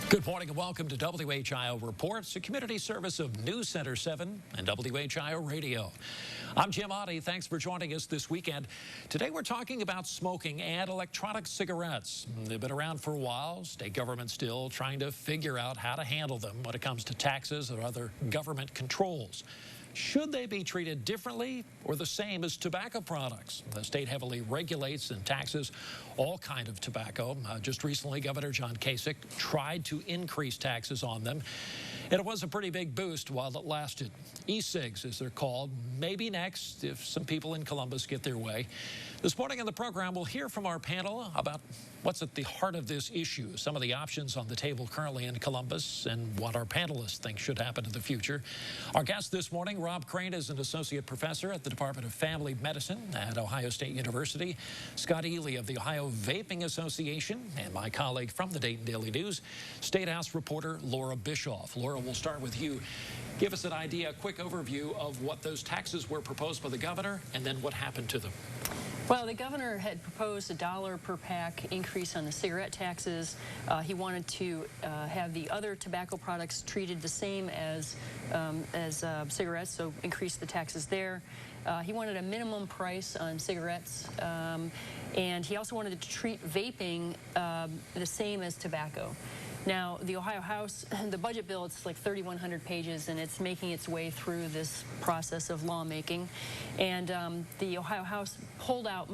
Good morning and welcome to WHIO Reports, a community service of News Center 7 and WHIO Radio. I'm Jim Oddie. Thanks for joining us this weekend. Today we're talking about smoking and electronic cigarettes. They've been around for a while. State government still trying to figure out how to handle them when it comes to taxes or other government controls. Should they be treated differently or the same as tobacco products? The state heavily regulates and taxes all kinds of tobacco. Just recently, Governor John Kasich tried to increase taxes on them, and it was a pretty big boost while it lasted. E-cigs, as they're called, maybe next if some people in Columbus get their way. This morning on the program, we'll hear from our panel about what's at the heart of this issue, some of the options on the table currently in Columbus, and what our panelists think should happen in the future. Our guest this morning, Rob Crane, is an associate professor at the Department of Family Medicine at Ohio State University. Scott Ely of the Ohio Vaping Association, and my colleague from the Dayton Daily News, State House reporter Laura Bischoff. Laura, we'll start with you. Give us an idea, a quick overview of what those taxes were proposed by the governor and then what happened to them. Well, the governor had proposed a $1 per pack increase on the cigarette taxes. He wanted to have the other tobacco products treated the same as cigarettes, so increase the taxes there. He wanted a minimum price on cigarettes, and he also wanted to treat vaping the same as tobacco. Now, the Ohio House, the budget bill, it's like 3,100 pages, and it's making its way through this process of lawmaking. And the Ohio House pulled out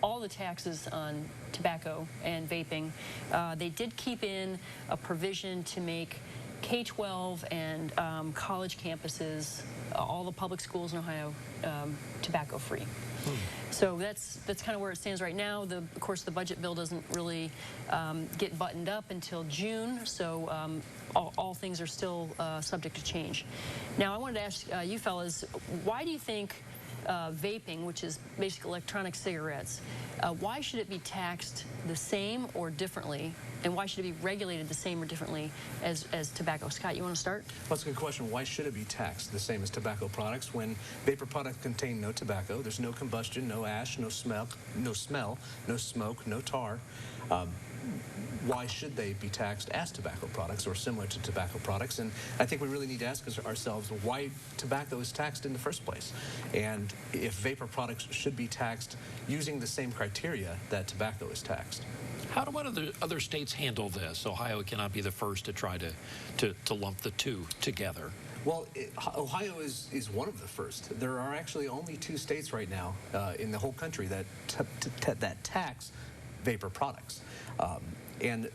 all the taxes on tobacco and vaping. They did keep in a provision to make K-12 and college campuses, all the public schools in Ohio, tobacco-free. So that's kind of where it stands right now. Of course, the budget bill doesn't really get buttoned up until June, so all things are still subject to change. Now, I wanted to ask you fellas, why do you think vaping, which is basically electronic cigarettes, why should it be taxed the same or differently, and why should it be regulated the same or differently as tobacco? Scott, you want to start? Well, that's a good question. Why should it be taxed the same as tobacco products when vapor products contain no tobacco? There's no combustion, no ash, no smell, no smoke, no tar. Why should they be taxed as tobacco products or similar to tobacco products? And I think we really need to ask ourselves why tobacco is taxed in the first place, and if vapor products should be taxed using the same criteria that tobacco is taxed. How do other states handle this? Ohio cannot be the first to try to lump the two together. Well, Ohio is one of the first. There are actually only 2 states right now in the whole country that tax vapor products. And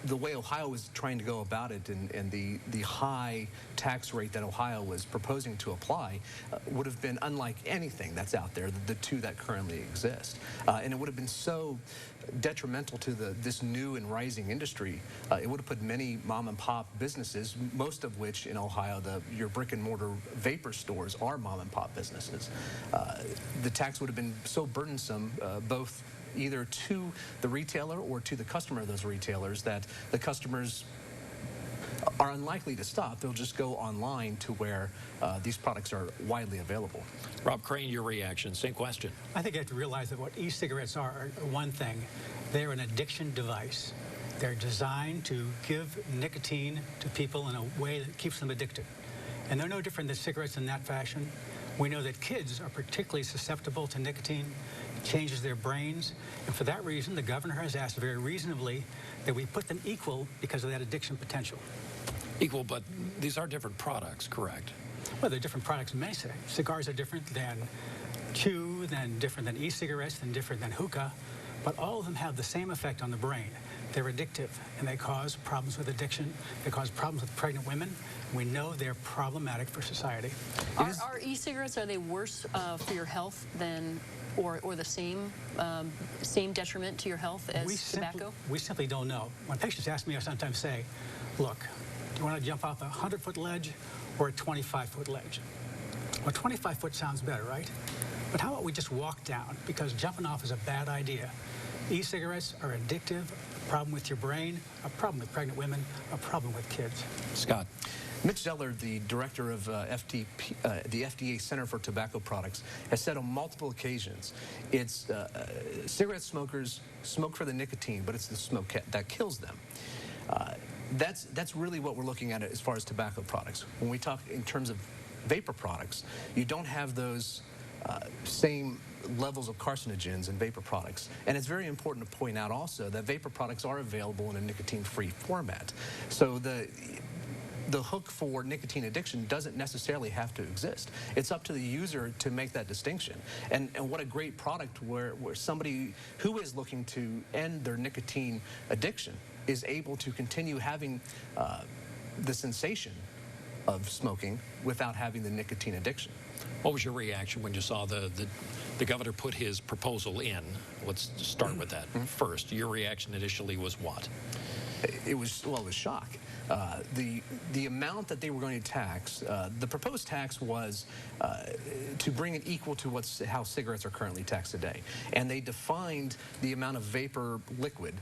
the way Ohio was trying to go about it and the high tax rate that Ohio was proposing to apply would have been unlike anything that's out there, the 2 that currently exist. And it would have been so detrimental to this new and rising industry. It would have put many mom and pop businesses, most of which in Ohio, your brick and mortar vapor stores are mom and pop businesses. The tax would have been so burdensome, both either to the retailer or to the customer of those retailers, that the customers are unlikely to stop. They'll just go online to where these products are widely available. Rob Crane, your reaction, same question. I think you have to realize that what e-cigarettes are one thing. They're an addiction device. They're designed to give nicotine to people in a way that keeps them addicted. And they're no different than cigarettes in that fashion. We know that kids are particularly susceptible to nicotine. It changes their brains. And for that reason, the governor has asked very reasonably that we put them equal because of that addiction potential. Equal, but these are different products, correct? Well, they're different products in many ways. Cigars are different than chew, than different than e-cigarettes, than different than hookah. But all of them have the same effect on the brain. They're addictive, and they cause problems with addiction. They cause problems with pregnant women. We know they're problematic for society. Are e-cigarettes, are they worse for your health than, or the same detriment to your health as tobacco? We simply don't know. When patients ask me, I sometimes say, look, do you want to jump off a 100-foot ledge or a 25-foot ledge? Well, 25-foot sounds better, right? But how about we just walk down? Because jumping off is a bad idea. E-cigarettes are addictive, a problem with your brain, a problem with pregnant women, a problem with kids. Scott. Mitch Zeller, the director of the FDA Center for Tobacco Products, has said on multiple occasions, it's cigarette smokers smoke for the nicotine, but it's the smoke that kills them. That's really what we're looking at as far as tobacco products. When we talk in terms of vapor products, you don't have those same levels of carcinogens in vapor products. And it's very important to point out also that vapor products are available in a nicotine-free format. So the hook for nicotine addiction doesn't necessarily have to exist. It's up to the user to make that distinction. And what a great product where somebody who is looking to end their nicotine addiction is able to continue having the sensation of smoking without having the nicotine addiction. What was your reaction when you saw the governor put his proposal in? Let's start with that first. Your reaction initially was what? It was shock. The amount that they were going to tax, the proposed tax was to bring it equal to how cigarettes are currently taxed today. And they defined the amount of vapor liquid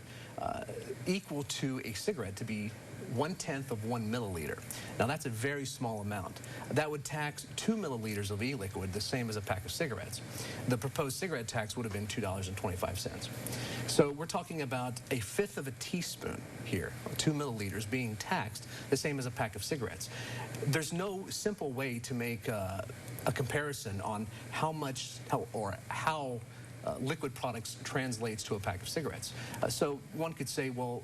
equal to a cigarette to be 1/10 of 1 milliliter. Now that's a very small amount. That would tax 2 milliliters of e-liquid, the same as a pack of cigarettes. The proposed cigarette tax would have been $2.25. So we're talking about 1/5 of a teaspoon here, 2 milliliters being taxed, the same as a pack of cigarettes. There's no simple way to make a comparison on how liquid products translates to a pack of cigarettes. So one could say, well,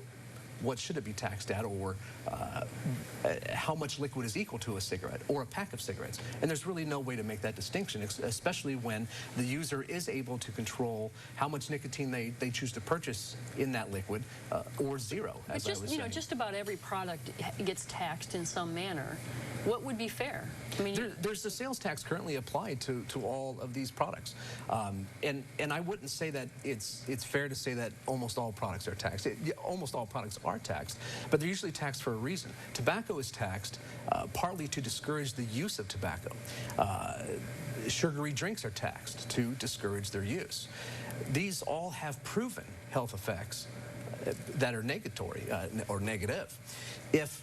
what should it be taxed at, or how much liquid is equal to a cigarette or a pack of cigarettes? And there's really no way to make that distinction, especially when the user is able to control how much nicotine they choose to purchase in that liquid, or zero, as I was saying. Just about every product gets taxed in some manner. What would be fair? I mean, there's the sales tax currently applied to all of these products, and I wouldn't say that it's fair to say that almost all products are taxed. Almost all products are taxed, but they're usually taxed for a reason. Tobacco is taxed partly to discourage the use of tobacco. Sugary drinks are taxed to discourage their use. These all have proven health effects that are negatory or negative. If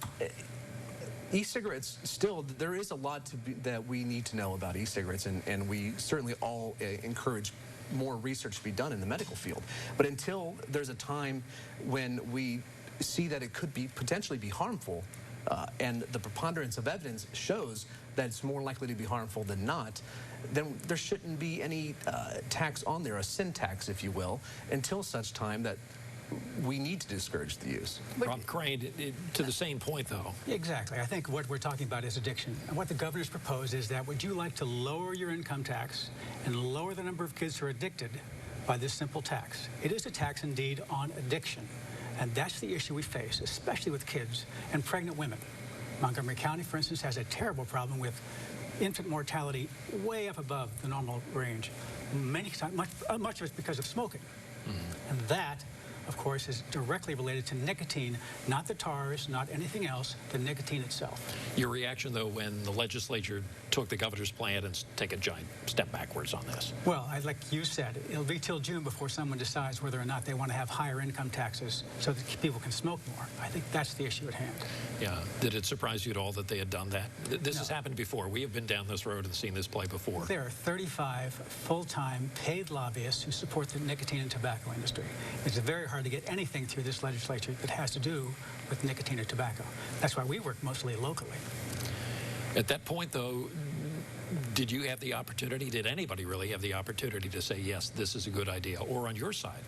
e-cigarettes, still, there is a lot that we need to know about e-cigarettes, and we certainly all encourage more research to be done in the medical field. But until there's a time when we see that it could potentially be harmful, and the preponderance of evidence shows that it's more likely to be harmful than not, then there shouldn't be any tax on there, a sin tax, if you will, until such time that we need to discourage the use. Rob Crane, to the same point, though. Exactly. I think what we're talking about is addiction. And what the governor's proposed is that would you like to lower your income tax and lower the number of kids who are addicted by this simple tax? It is a tax, indeed, on addiction. And that's the issue we face, especially with kids and pregnant women. Montgomery County, for instance, has a terrible problem with infant mortality way up above the normal range. Much of it's because of smoking. And that, of course, is directly related to nicotine, not the tars, not anything else, the nicotine itself. Your reaction, though, when the legislature took the governor's plan and take a giant step backwards on this? Well, like you said, it'll be till June before someone decides whether or not they want to have higher income taxes so that people can smoke more. I think that's the issue at hand. Yeah. Did it surprise you at all that they had done that? This has happened before. We have been down this road and seen this play before. There are 35 full-time paid lobbyists who support the nicotine and tobacco industry. It's very hard to get anything through this legislature that has to do with nicotine or tobacco. That's why we work mostly locally. At that point, though, did you have the opportunity, did anybody really have the opportunity to say, yes, this is a good idea? Or on your side,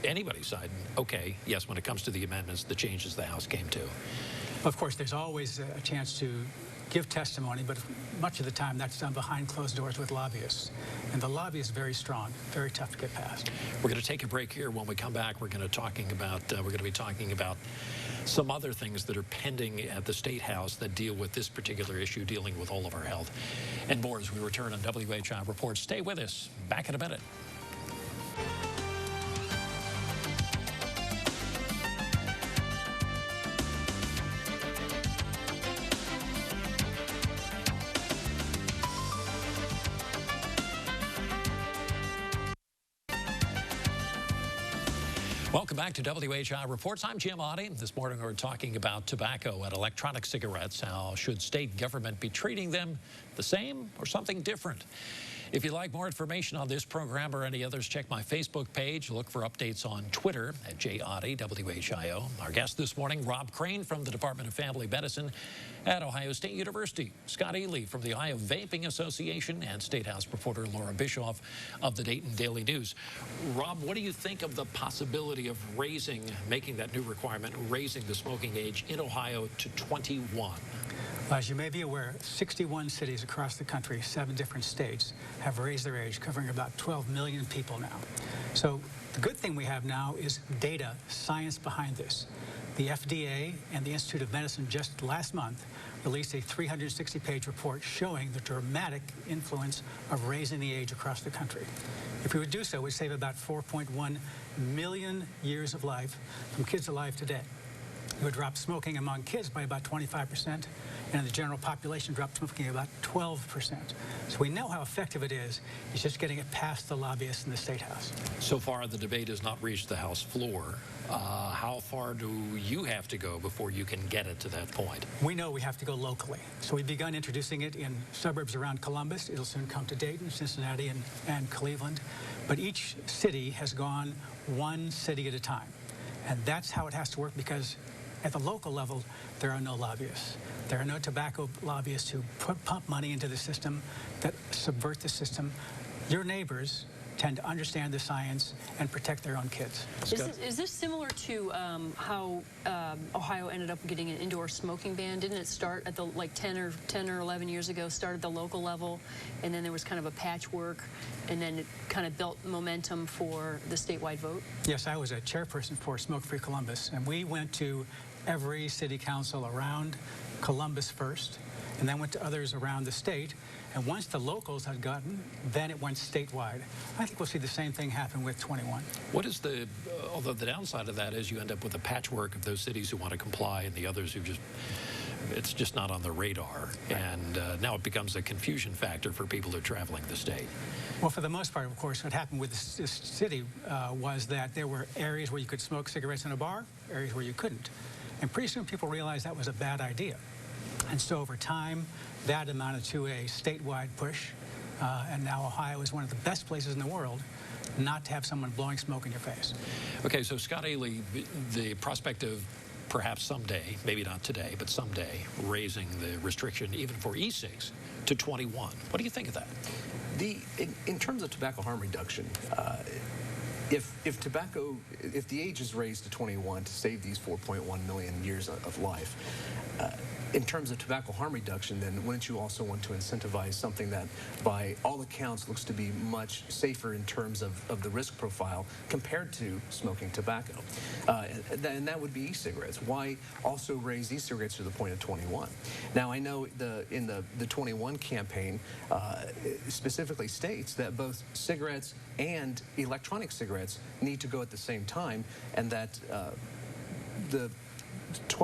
anybody's side, okay, yes, when it comes to the amendments, the changes the House came to? Of course, there's always a chance to give testimony, but much of the time that's done behind closed doors with lobbyists. And the lobby is very strong, very tough to get past. We're going to take a break here. When we come back, we're going to be talking about some other things that are pending at the State House that deal with this particular issue, dealing with all of our health. And more as we return on WHI Reports. Stay with us. Back in a minute. Welcome back to WHI Reports. I'm Jim Oddie. This morning we're talking about tobacco and electronic cigarettes. How should state government be treating them the same or something different? If you'd like more information on this program or any others, check my Facebook page. Look for updates on Twitter at JODDY, WHIO. Our guest this morning, Rob Crane from the Department of Family Medicine at Ohio State University, Scott Ely from the Ohio Vaping Association, and State House reporter Laura Bischoff of the Dayton Daily News. Rob, what do you think of the possibility of making that new requirement, raising the smoking age in Ohio to 21? As you may be aware, 61 cities across the country, 7 different states, have raised their age, covering about 12 million people now. So the good thing we have now is data, science behind this. The FDA and the Institute of Medicine just last month released a 360-page report showing the dramatic influence of raising the age across the country. If we would do so, we'd save about 4.1 million years of life from kids alive today. It would drop smoking among kids by about 25%, and in the general population, drop smoking about 12%. So we know how effective it is. It's just getting it past the lobbyists in the State House. So far, the debate has not reached the House floor. How far do you have to go before you can get it to that point? We know we have to go locally. So we've begun introducing it in suburbs around Columbus. It'll soon come to Dayton, Cincinnati, and Cleveland. But each city has gone one city at a time. And that's how it has to work, because at the local level, there are no lobbyists. There are no tobacco lobbyists who pump money into the system, that subvert the system. Your neighbors tend to understand the science and protect their own kids. Is this similar to how Ohio ended up getting an indoor smoking ban? Didn't it start at the 10 or 11 years ago, started at the local level, and then there was kind of a patchwork, and then it kind of built momentum for the statewide vote? Yes, I was a chairperson for Smoke Free Columbus, and we went to every city council around Columbus first, and then went to others around the state. And once the locals had gotten, then it went statewide. I think we'll see the same thing happen with 21. What is although the downside of that is you end up with a patchwork of those cities who want to comply and the others who it's just not on the radar. And now it becomes a confusion factor for people who are traveling the state. Well, for the most part, of course, what happened with this city was that there were areas where you could smoke cigarettes in a bar, areas where you couldn't. And pretty soon people realized that was a bad idea. And so over time, that amounted to a statewide push. And now Ohio is one of the best places in the world not to have someone blowing smoke in your face. Okay, so Scott Ely, the prospect of perhaps someday, maybe not today, but someday, raising the restriction even for e-cigs to 21. What do you think of that? In terms of tobacco harm reduction, if the age is raised to 21 to save these 4.1 million years of life, in terms of tobacco harm reduction, then wouldn't you also want to incentivize something that, by all accounts, looks to be much safer in terms of the risk profile compared to smoking tobacco? And that would be e-cigarettes. Why also raise e-cigarettes to the point of 21? Now, I know in the 21 campaign specifically states that both cigarettes and electronic cigarettes need to go at the same time, and that the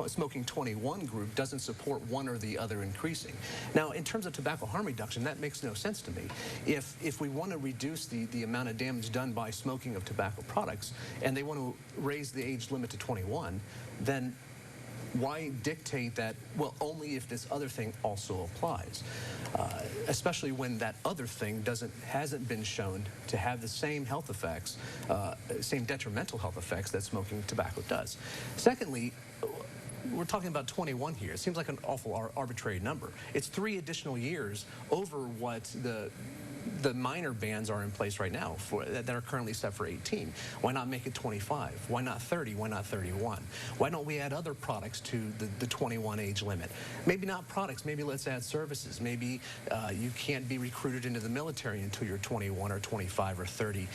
smoking 21 group doesn't support one or the other increasing. Now, in terms of tobacco harm reduction, that makes no sense to me. If we want to reduce the amount of damage done by smoking of tobacco products, and they want to raise the age limit to 21, then why dictate that, well, only if this other thing also applies? Especially when that other thing hasn't been shown to have the same health effects, same detrimental health effects that smoking tobacco does. Secondly, we're talking about 21 here. It seems like an awful arbitrary number. It's 3 additional years over what the minor bans are in place right now that are currently set for 18. Why not make it 25? Why not 30? Why not 31? Why don't we add other products to the 21 age limit? Maybe not products, maybe let's add services. Maybe you can't be recruited into the military until you're 21 or 25 or 30.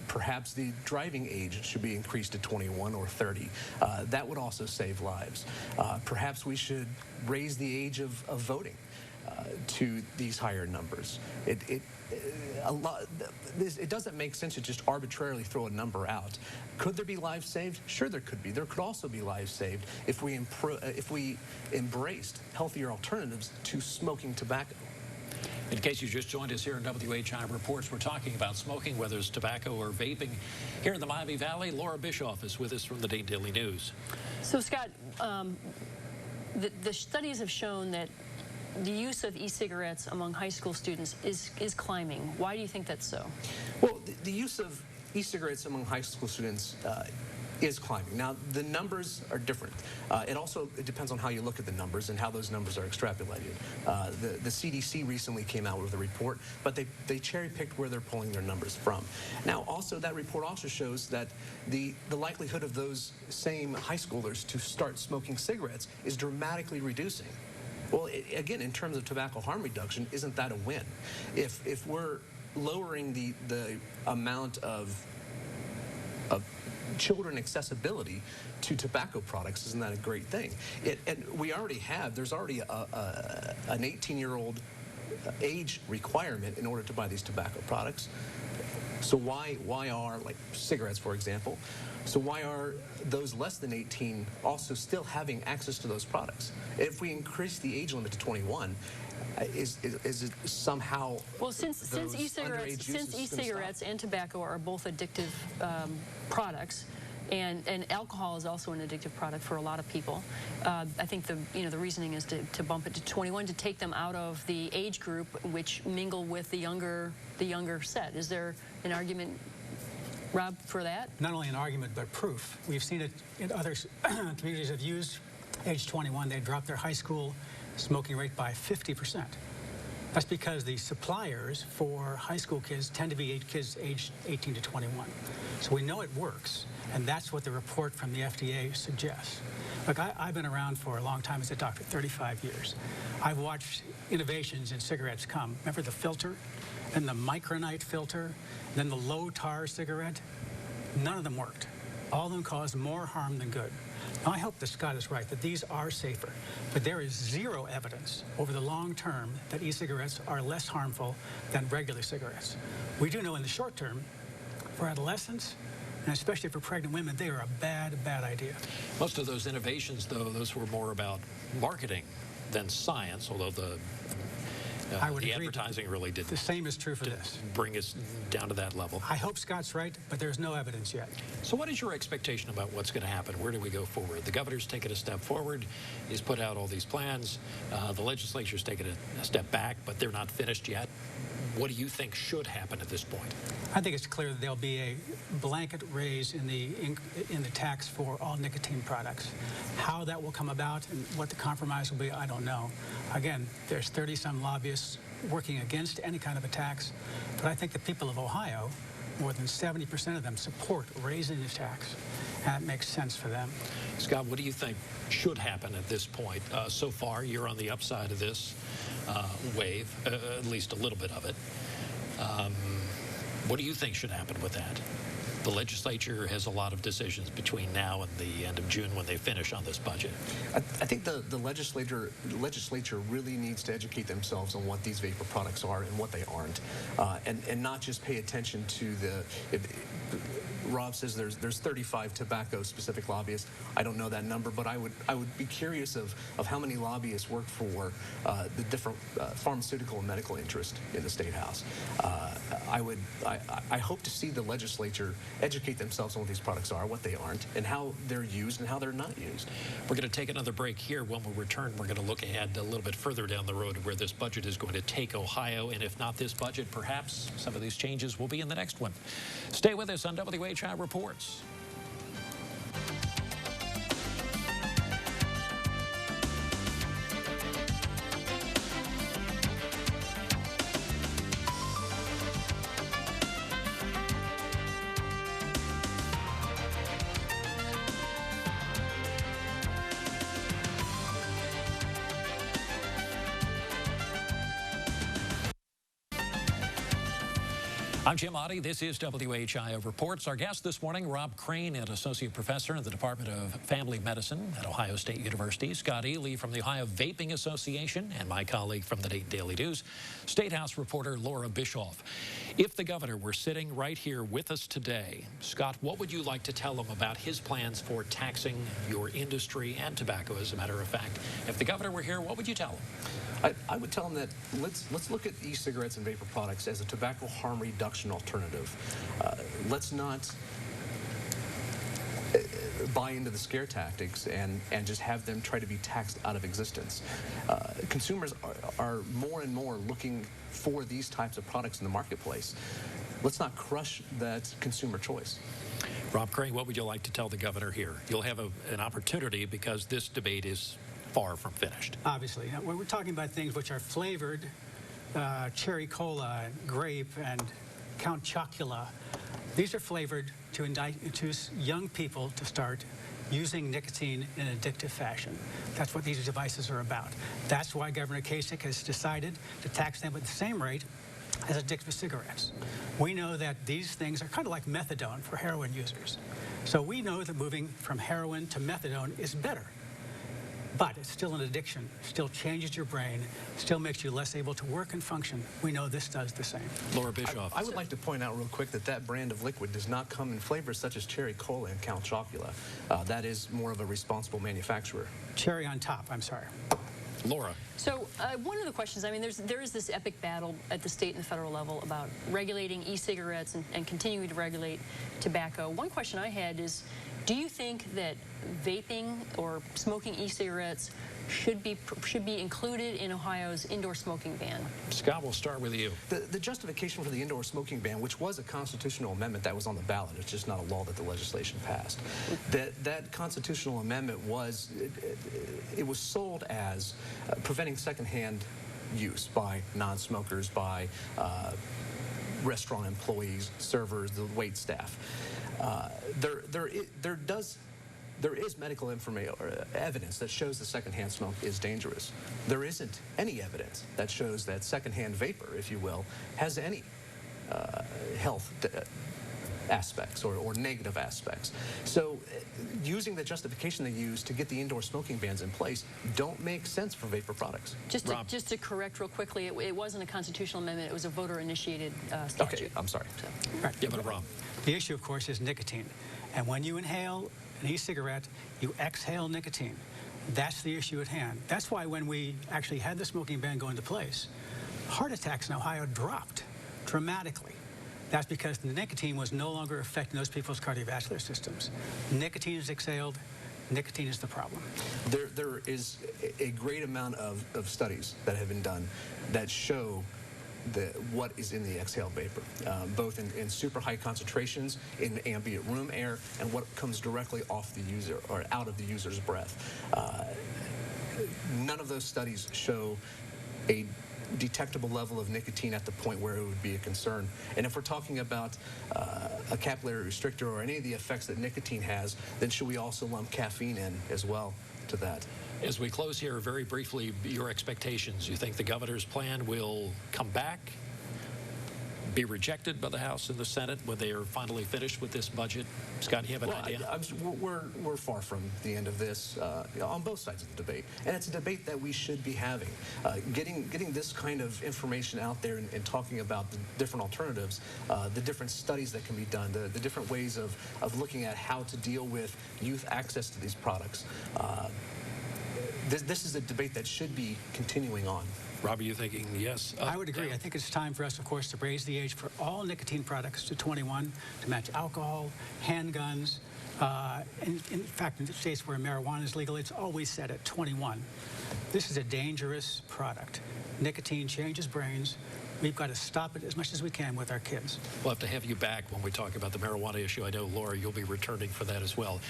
Perhaps the driving age should be increased to 21 or 30. That would also save lives. Perhaps we should raise the age of voting to these higher numbers. It doesn't make sense to just arbitrarily throw a number out. Could there be lives saved? Sure, there could be. There could also be lives saved if we embraced healthier alternatives to smoking tobacco. In case you just joined us here in WHI Reports, we're talking about smoking, whether it's tobacco or vaping. Here in the Miami Valley, Laura Bischoff is with us from the Dayton Daily News. So, Scott, the studies have shown that the use of e-cigarettes among high school students is climbing. Why do you think that's so? Well, the use of e-cigarettes among high school students is climbing. Now, the numbers are different. It depends on how you look at the numbers and how those numbers are extrapolated. The CDC recently came out with a report, but they cherry-picked where they're pulling their numbers from. Now, also, that report also shows that the likelihood of those same high schoolers to start smoking cigarettes is dramatically reducing. Well, again, in terms of tobacco harm reduction, isn't that a win? If we're lowering the amount of children accessibility to tobacco products, isn't that a great thing? And we already have, there's already an 18-year-old age requirement in order to buy these tobacco products. So why are, like cigarettes, for example, so why are those less than 18 also still having access to those products? If we increase the age limit to 21, is it somehow since e-cigarettes and tobacco are both addictive products, and alcohol is also an addictive product for a lot of people. I think the reasoning is to bump it to 21, to take them out of the age group which mingle with the younger set. Is there an argument, Rob, for that? Not only an argument, but proof. We've seen it in other communities have used age 21. They dropped their high school smoking rate by 50%. That's because the suppliers for high school kids tend to be kids aged 18 to 21. So we know it works, and that's what the report from the FDA suggests. Look, I've been around for a long time as a doctor, 35 years. I've watched innovations in cigarettes come. Remember the filter, then the micronite filter, then the low tar cigarette? None of them worked. All of them caused more harm than good. Now, I hope that Scott is right, that these are safer, but there is zero evidence over the long term that e-cigarettes are less harmful than regular cigarettes. We do know in the short term, for adolescents, and especially for pregnant women, they are a bad idea. Most of those innovations, though, those were more about marketing than science, although the advertising really didn't. The same is true for this. Bring us down to that level. I hope Scott's right, but there's no evidence yet. So what is your expectation about what's going to happen? Where do we go forward? The governor's taken a step forward. He's put out all these plans. The legislature's taken a step back, but they're not finished yet. What do you think should happen at this point? I think it's clear that there'll be a blanket raise in the tax for all nicotine products. How that will come about and what the compromise will be, I don't know. Again, there's 30-some lobbyists working against any kind of a tax, but I think the people of Ohio, more than 70% of them, support raising the tax. And it makes sense for them. Scott, what do you think should happen at this point? So far, you're on the upside of this wave, at least a little bit of it. What do you think should happen with that? The legislature has a lot of decisions between now and the end of June when they finish on this budget. I think the legislature really needs to educate themselves on what these vapor products are and what they aren't, and not just pay attention to Rob says there's 35 tobacco-specific lobbyists. I don't know that number, but I would be curious of how many lobbyists work for the different pharmaceutical and medical interests in the State House. I hope to see the legislature educate themselves on what these products are, what they aren't, and how they're used and how they're not used. We're going to take another break here. When we return, we're going to look ahead a little bit further down the road where this budget is going to take Ohio, and if not this budget, perhaps some of these changes will be in the next one. Stay with us on WHI Reports. I'm Jim Oddie. This is WHIO Reports. Our guest this morning, Rob Crane, an associate professor in the Department of Family Medicine at Ohio State University. Scott Ely from the Ohio Vaping Association, and my colleague from the Dayton Daily News, State House reporter Laura Bischoff. If the governor were sitting right here with us today, Scott, what would you like to tell him about his plans for taxing your industry and tobacco, as a matter of fact? If the governor were here, what would you tell him? I would tell them that let's look at e-cigarettes and vapor products as a tobacco harm reduction alternative. Let's not buy into the scare tactics and just have them try to be taxed out of existence. Consumers are more and more looking for these types of products in the marketplace. Let's not crush that consumer choice. Rob Crane, what would you like to tell the governor here? You'll have an opportunity because this debate is far from finished. Obviously. Now, when we're talking about things which are flavored, cherry cola, and grape, and Count Chocula, these are flavored to induce young people to start using nicotine in an addictive fashion. That's what these devices are about. That's why Governor Kasich has decided to tax them at the same rate as addictive cigarettes. We know that these things are kind of like methadone for heroin users. So we know that moving from heroin to methadone is better. But it's still an addiction, still changes your brain, still makes you less able to work and function. We know this does the same. Laura Bischoff. I would like to point out real quick that brand of liquid does not come in flavors such as cherry cola and Count Chocula. That is more of a responsible manufacturer. Cherry on top, I'm sorry. Laura. So one of the questions, I mean, there is this epic battle at the state and the federal level about regulating e-cigarettes and continuing to regulate tobacco. One question I had is, do you think that vaping or smoking e-cigarettes should be included in Ohio's indoor smoking ban? Scott, we'll start with you. The justification for the indoor smoking ban, which was a constitutional amendment that was on the ballot, it's just not a law that the legislation passed. That constitutional amendment was, it was sold as preventing secondhand use by non-smokers, by restaurant employees, servers, the wait staff. There is medical information or evidence that shows that secondhand smoke is dangerous. There isn't any evidence that shows that secondhand vapor, if you will, has any health aspects or negative aspects. So using the justification they use to get the indoor smoking bans in place don't make sense for vapor products. Just to correct real quickly, it wasn't a constitutional amendment, it was a voter-initiated statute. Okay, I'm sorry. So. Right. Yeah, but Rob. The issue, of course, is nicotine. And when you inhale an e-cigarette, you exhale nicotine. That's the issue at hand. That's why when we actually had the smoking ban go into place, heart attacks in Ohio dropped dramatically. That's because the nicotine was no longer affecting those people's cardiovascular systems. Nicotine is exhaled. Nicotine is the problem. There is a great amount of studies that have been done that show what is in the exhaled vapor, both in super high concentrations, in ambient room air, and what comes directly off the user or out of the user's breath. None of those studies show a detectable level of nicotine at the point where it would be a concern. And if we're talking about a capillary restrictor or any of the effects that nicotine has, then should we also lump caffeine in as well to that? As we close here, very briefly, your expectations. You think the governor's plan will come back, be rejected by the House and the Senate when they are finally finished with this budget? Scott, you have an idea? We're far from the end of this on both sides of the debate. And it's a debate that we should be having. Getting this kind of information out there and talking about the different alternatives, the different studies that can be done, the different ways of looking at how to deal with youth access to these products. This is a debate that should be continuing on. Rob, are you thinking yes? I would agree. I think it's time for us, of course, to raise the age for all nicotine products to 21 to match alcohol, handguns. In fact, in the states where marijuana is legal, it's always set at 21. This is a dangerous product. Nicotine changes brains. We've got to stop it as much as we can with our kids. We'll have to have you back when we talk about the marijuana issue. I know, Laura, you'll be returning for that as well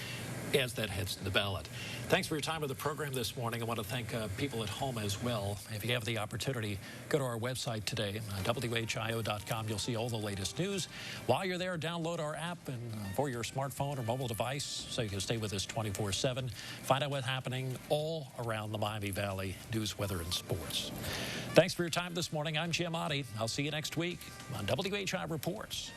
as that heads to the ballot. Thanks for your time on the program this morning. I want to thank people at home as well. If you have the opportunity, go to our website today, WHIO.com. You'll see all the latest news. While you're there, download our app and for your smartphone or mobile device so you can stay with us 24/7. Find out what's happening all around the Miami Valley, news, weather, and sports. Thanks for your time this morning. I'm Jim Otte. I'll see you next week on WHI Reports.